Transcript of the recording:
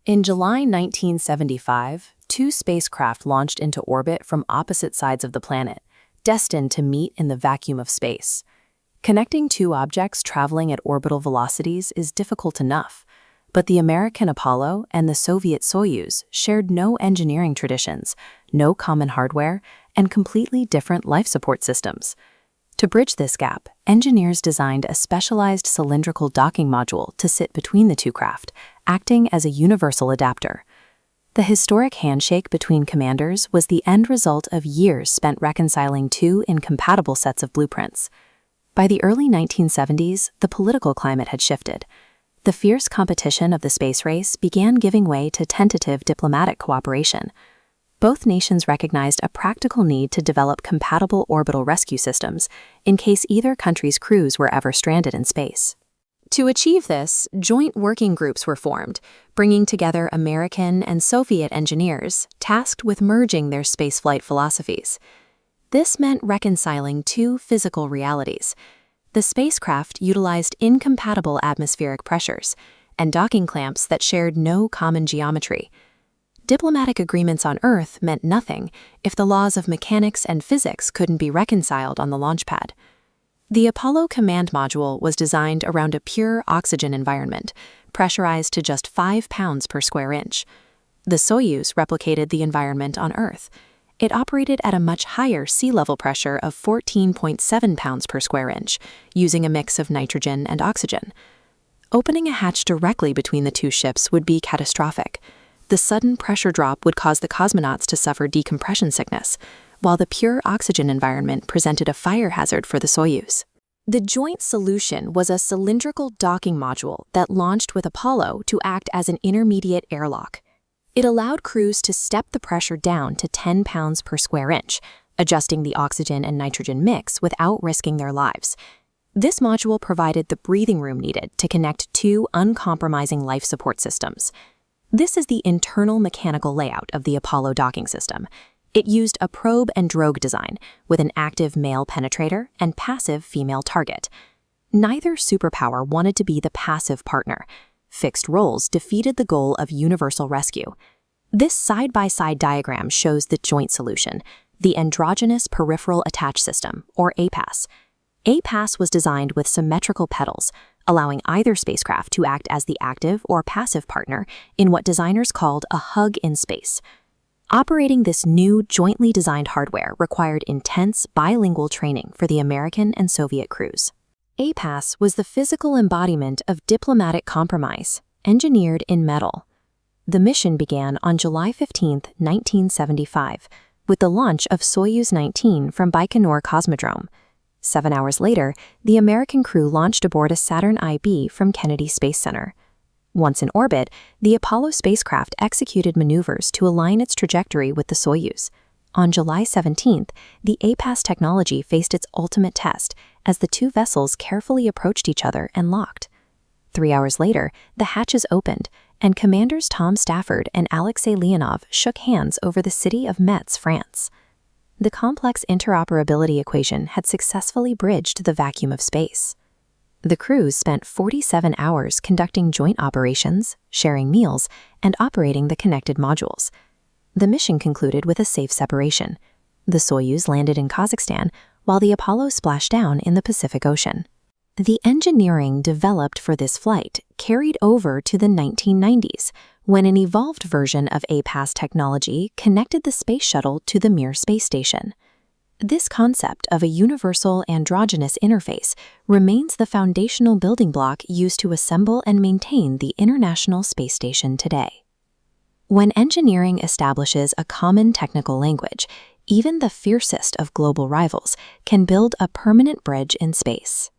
In July 1975, two spacecraft launched into orbit from opposite sides of the planet, destined to meet in the vacuum of space. Connecting two objects traveling at orbital velocities is difficult enough, but the American Apollo and the Soviet Soyuz shared no engineering traditions, no common hardware, and completely different life support systems. To bridge this gap, engineers designed a specialized cylindrical docking module to sit between the two craft, acting as a universal adapter. The historic handshake between commanders was the end result of years spent reconciling two incompatible sets of blueprints. By the early 1970s, the political climate had shifted. The fierce competition of the space race began giving way to tentative diplomatic cooperation. Both nations recognized a practical need to develop compatible orbital rescue systems in case either country's crews were ever stranded in space. To achieve this, joint working groups were formed, bringing together American and Soviet engineers tasked with merging their spaceflight philosophies. This meant reconciling two physical realities. The spacecraft utilized incompatible atmospheric pressures and docking clamps that shared no common geometry. Diplomatic agreements on Earth meant nothing if the laws of mechanics and physics couldn't be reconciled on the launch pad. The Apollo command module was designed around a pure oxygen environment, pressurized to just 5 pounds per square inch. The Soyuz replicated the environment on Earth. It operated at a much higher sea level pressure of 14.7 pounds per square inch, using a mix of nitrogen and oxygen. Opening a hatch directly between the two ships would be catastrophic. The sudden pressure drop would cause the cosmonauts to suffer decompression sickness, while the pure oxygen environment presented a fire hazard for the Soyuz. The joint solution was a cylindrical docking module that launched with Apollo to act as an intermediate airlock. It allowed crews to step the pressure down to 10 pounds per square inch, adjusting the oxygen and nitrogen mix without risking their lives. This module provided the breathing room needed to connect two uncompromising life support systems. This is the internal mechanical layout of the Apollo docking system. It used a probe and drogue design with an active male penetrator and passive female target. Neither superpower wanted to be the passive partner. Fixed roles defeated the goal of universal rescue. This side-by-side diagram shows the joint solution, the Androgynous Peripheral Attach System, or APAS. APAS was designed with symmetrical pedals, allowing either spacecraft to act as the active or passive partner in what designers called a hug in space. Operating this new jointly designed hardware required intense bilingual training for the American and Soviet crews. APAS was the physical embodiment of diplomatic compromise, engineered in metal. The mission began on July 15, 1975, with the launch of Soyuz 19 from Baikonur Cosmodrome. 7 hours later, the American crew launched aboard a Saturn IB from Kennedy Space Center. Once in orbit, the Apollo spacecraft executed maneuvers to align its trajectory with the Soyuz. On July 17th, the APAS technology faced its ultimate test as the two vessels carefully approached each other and locked. 3 hours later, the hatches opened, and Commanders Tom Stafford and Alexei Leonov shook hands over the city of Metz, France. The complex interoperability equation had successfully bridged the vacuum of space. The crews spent 47 hours conducting joint operations, sharing meals, and operating the connected modules. The mission concluded with a safe separation. The Soyuz landed in Kazakhstan, while the Apollo splashed down in the Pacific Ocean. The engineering developed for this flight carried over to the 1990s, when an evolved version of APAS technology connected the space shuttle to the Mir space station. This concept of a universal androgynous interface remains the foundational building block used to assemble and maintain the International Space Station today. When engineering establishes a common technical language, even the fiercest of global rivals can build a permanent bridge in space.